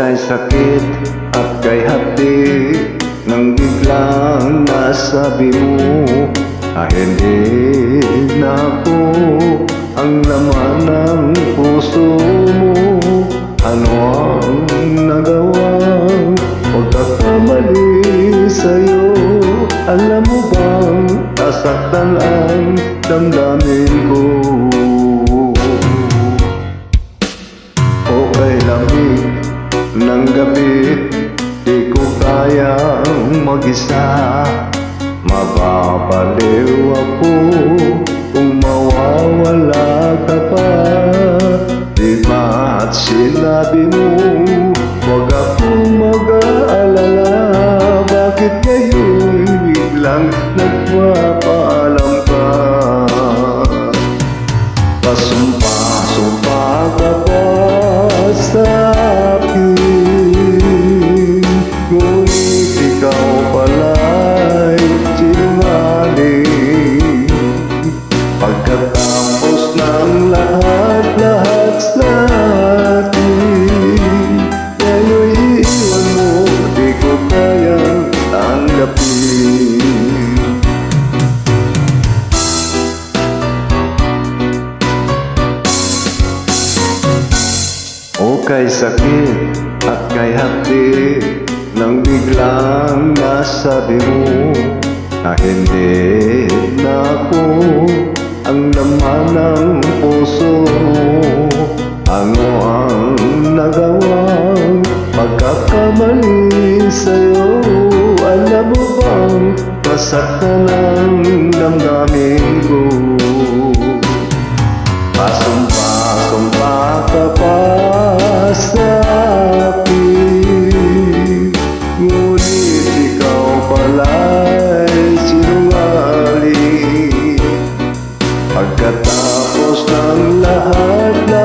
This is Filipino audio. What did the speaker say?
kay sakit at kay hati nang biglang nasabi mo na hindi na ako ang laman ng puso mo. Ano ang nagawang pagkakamali sa'yo? Alam mo bang nasaktan ang damdamin ko? Okay lamig ng gabi, di ko kayang mag-isa. Mababaliw ako kung mawawala ka pa. Di ba't sinabi mo huwag akong mag-aalala? Bakit ngayon biglang nagpapaalam ka? Pasumpa-sumpa ka pa sa akin, ngunit ikaw pala'y sinungaling. Pagkatapos ng lahat-lahat sa atin, ngayon'y iwan mo, di ko kayang tanggapin. O kay sakit at kay hati nang biglang nasabi mo na hindi na ako ang laman ng puso mo. Ano ang nagawang pagkakamali sa'yo? Alam mo bang nasaktan ang damdamin ko? Pasumpa-sumpa ka pa sa akin, ngunit ikaw pala'y sinungaling. Pagkatapos ng lahat na